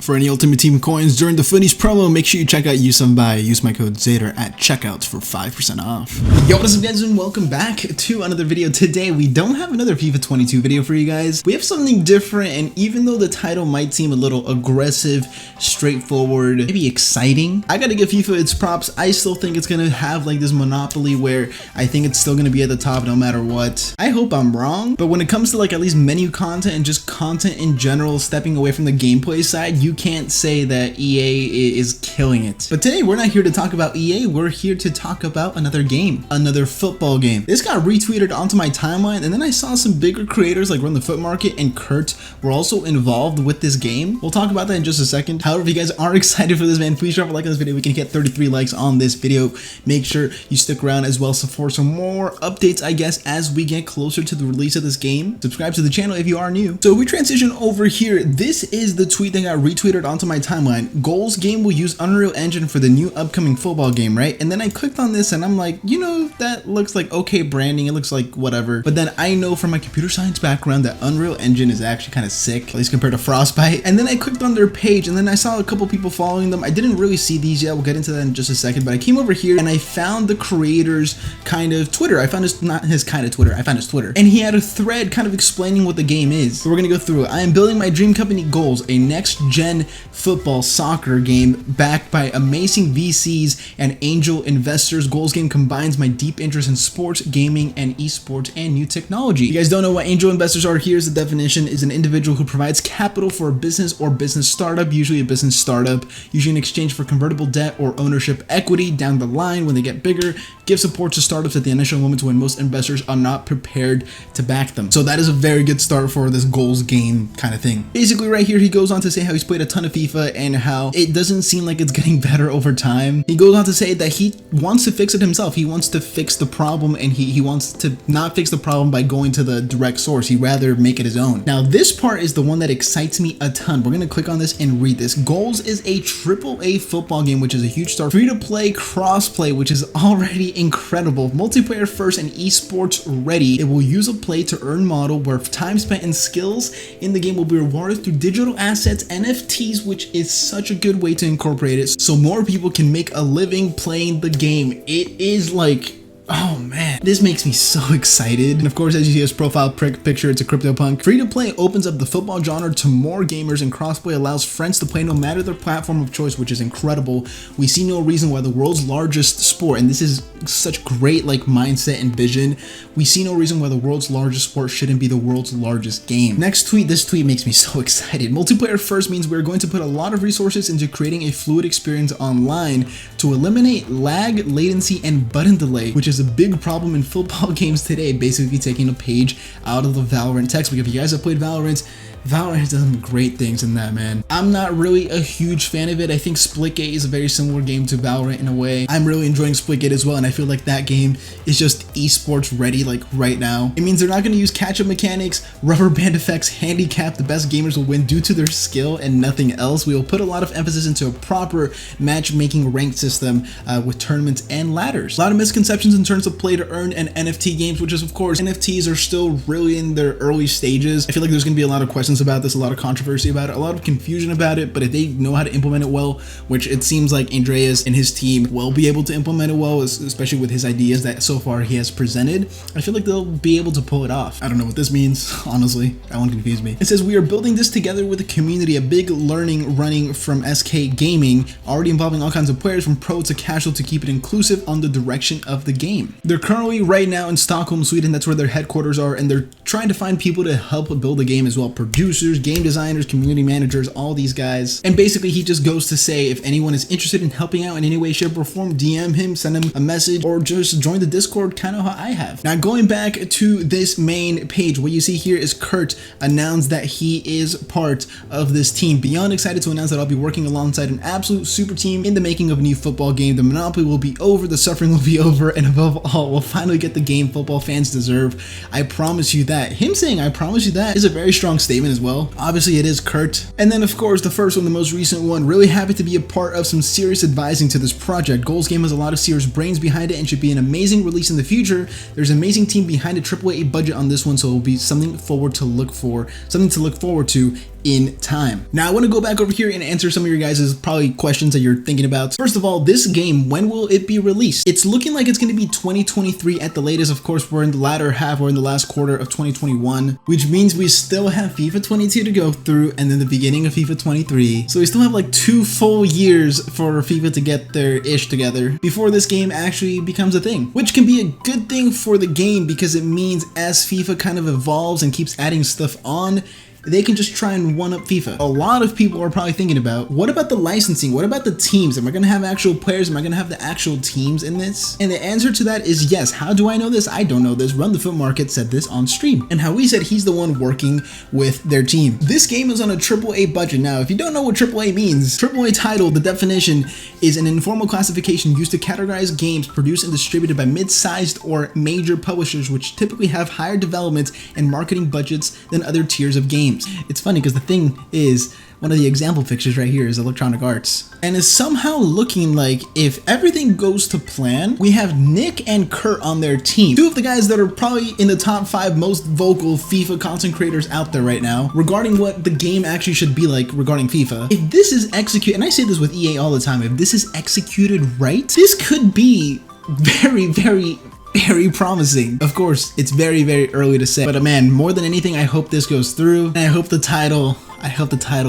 For any Ultimate Team coins during the Footies promo, make sure you check out Use Some Buy. Use my code Zayder at checkouts for 5% off. Yo, what is up guys, and welcome back to another video. Today, we don't have another FIFA 22 video for you guys. We have something different, and even though the title might seem a little aggressive, straightforward, maybe exciting, I gotta give FIFA its props. I still think it's gonna have like this monopoly where I think it's still gonna be at the top no matter what. I hope I'm wrong, but when it comes to like at least menu content and just content in general, stepping away from the gameplay side, you can't say that EA is killing it. But today we're not here to talk about EA, we're here to talk about another game, another football game. This got retweeted onto my timeline, and then I saw some bigger creators like Run the Foot Market and Kurt were also involved with this game. We'll talk about that in just a second. However, if you guys are excited for this, man, please drop a like on this video. We can get 33 likes on this video. Make sure you stick around as well for some more updates, I guess, as we get closer to the release of this game. Subscribe to the channel if you are new. So we transition over here. This is the tweet that got retweeted onto my timeline. Goals game will use Unreal Engine for the new upcoming football game, right? And then I clicked on this and I'm like, you know, that looks like okay branding. It looks like whatever. But then I know from my computer science background that Unreal Engine is actually kind of sick, at least compared to Frostbite. And then I clicked on their page and then I saw a couple people following them. I didn't really see these yet. We'll get into that in just a second. But I came over here and I found the creator's kind of Twitter. I found his, not his kind of Twitter, I found his Twitter. And he had a thread kind of explaining what the game is. So we're gonna go through it. I am building my dream company Goals, a next-gen football soccer game backed by amazing VCs and angel investors. Goals game combines my deep interest in sports, gaming, and esports and new technology. If you guys don't know what angel investors are, here's the definition: is an individual who provides capital for a business or business startup, usually a business startup, usually in exchange for convertible debt or ownership equity down the line when they get bigger. Give support to startups at the initial moments when most investors are not prepared to back them. So that is a very good start for this Goals game kind of thing. Basically right here, he goes on to say how he's played a ton of FIFA and how it doesn't seem like it's getting better over time. He goes on to say that he wants to fix it himself. He wants to fix the problem, and he wants to not fix the problem by going to the direct source. He'd rather make it his own. Now this part is the one that excites me a ton. We're gonna click on this and read this. Goals is a AAA football game, which is a huge start. Free to play, cross-play, which is already incredible. Multiplayer first and esports ready. It will use a play to earn model where time spent and skills in the game will be rewarded through digital assets, NFTs, which is such a good way to incorporate it so more people can make a living playing the game. It is like, oh man, this makes me so excited. And of course, as you see his profile picture, it's a CryptoPunk. Free to play opens up the football genre to more gamers, and crossplay allows friends to play no matter their platform of choice, which is incredible. We see no reason why the world's largest sport, and this is such great like mindset and vision, we see no reason why the world's largest sport shouldn't be the world's largest game. Next tweet, this tweet makes me so excited. Multiplayer first means we're going to put a lot of resources into creating a fluid experience online to eliminate lag, latency, and button delay, which is a big problem in football games today, basically taking a page out of the Valorant textbook. If you guys have played Valorant has done some great things in that, man. I'm not really a huge fan of it. I think Splitgate is a very similar game to Valorant in a way. I'm really enjoying Splitgate as well, and I feel like that game is just esports ready like right now. It means they're not going to use catch-up mechanics, rubber band effects, handicap. The best gamers will win due to their skill and nothing else. We will put a lot of emphasis into a proper matchmaking ranked system with tournaments and ladders. A lot of misconceptions in terms of play to earn and NFT games, which is of course NFTs are still really in their early stages. I feel like there's going to be a lot of questions about this, a lot of controversy about it, a lot of confusion about it, but if they know how to implement it well, which it seems like Andreas and his team will be able to implement it well, especially with his ideas that so far he has presented, I feel like they'll be able to pull it off. I don't know what this means, honestly. That one confused me. It says, we are building this together with the community, a big learning running from SK Gaming, already involving all kinds of players from pro to casual to keep it inclusive on the direction of the game. They're currently right now in Stockholm, Sweden. That's where their headquarters are, and they're trying to find people to help build the game as well. Producers, game designers, community managers, all these guys. And basically he just goes to say if anyone is interested in helping out in any way, shape, or form, DM him, send him a message, or just join the Discord, kind of how I have. Now going back to this main page, what you see here is Kurt announced that he is part of this team. Beyond excited to announce that I'll be working alongside an absolute super team in the making of a new football game. The monopoly will be over, the suffering will be over, and above all, we'll finally get the game football fans deserve. I promise you that. Him saying I promise you that is a very strong statement as well. Obviously it is Kurt. And then of course the first one, the most recent one, really happy to be a part of some serious advising to this project. Goals game has a lot of serious brains behind it and should be an amazing release in the future. There's an amazing team behind a AAA budget on this one, so it will be something to look forward to. in time. Now I want to go back over here and answer some of your guys' probably questions that you're thinking about. First of all, this game, when will it be released? It's looking like it's going to be 2023 at the latest. Of course, we're in the latter half, we're in the last quarter of 2021, which means we still have FIFA 22 to go through and then the beginning of FIFA 23. So we still have like 2 full years for FIFA to get their ish together before this game actually becomes a thing, which can be a good thing for the game because it means as FIFA kind of evolves and keeps adding stuff on, they can just try and one-up FIFA. A lot of people are probably thinking about, what about the licensing? What about the teams? Am I gonna have actual players? Am I gonna have the actual teams in this? And the answer to that is yes. How do I know this? I don't know this. Run the Foot Market said this on stream. And how we said he's the one working with their team. This game is on a AAA budget. Now, if you don't know what AAA means, AAA title, the definition is an informal classification used to categorize games produced and distributed by mid-sized or major publishers, which typically have higher development and marketing budgets than other tiers of games. It's funny because the thing is, one of the example pictures right here is Electronic Arts, and is somehow looking like if everything goes to plan, we have Nick and Kurt on their team. 2 of the guys that are probably in the top 5 most vocal FIFA content creators out there right now regarding what the game actually should be like regarding FIFA. If this is executed, and I say this with EA all the time, if this is executed right, this could be very promising. Of course, it's very early to say, but man, more than anything, I hope this goes through, and I hope the title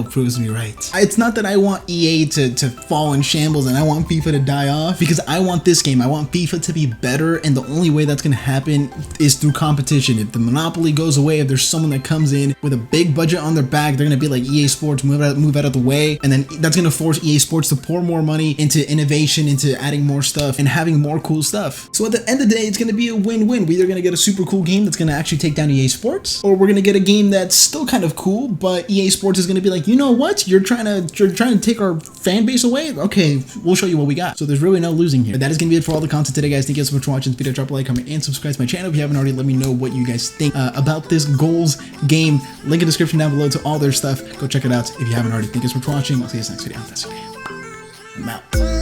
proves me right. It's not that I want EA to fall in shambles and I want FIFA to die off, because I want this game, I want FIFA to be better, and the only way that's gonna happen is through competition. If the monopoly goes away, if there's someone that comes in with a big budget on their back, they're gonna be like, EA Sports, move out of the way, and then that's gonna force EA Sports to pour more money into innovation, into adding more stuff and having more cool stuff. So at the end of the day, it's gonna be a win-win. We're either gonna get a super cool game that's gonna actually take down EA Sports, or we're gonna get a game that's still kind of cool, but EA Sports is going to be like, you know what, you're trying to take our fan base away. Okay, we'll show you what we got. So there's really no losing here. But that is going to be it for all the content today, guys. Thank you so much for watching this video. Drop a like, comment, and subscribe to my channel if you haven't already. Let me know what you guys think about this goals game. Link in the description down below to all their stuff. Go check it out if you haven't already. Thank you so much for watching. I'll see you guys next video. That's okay. I'm out.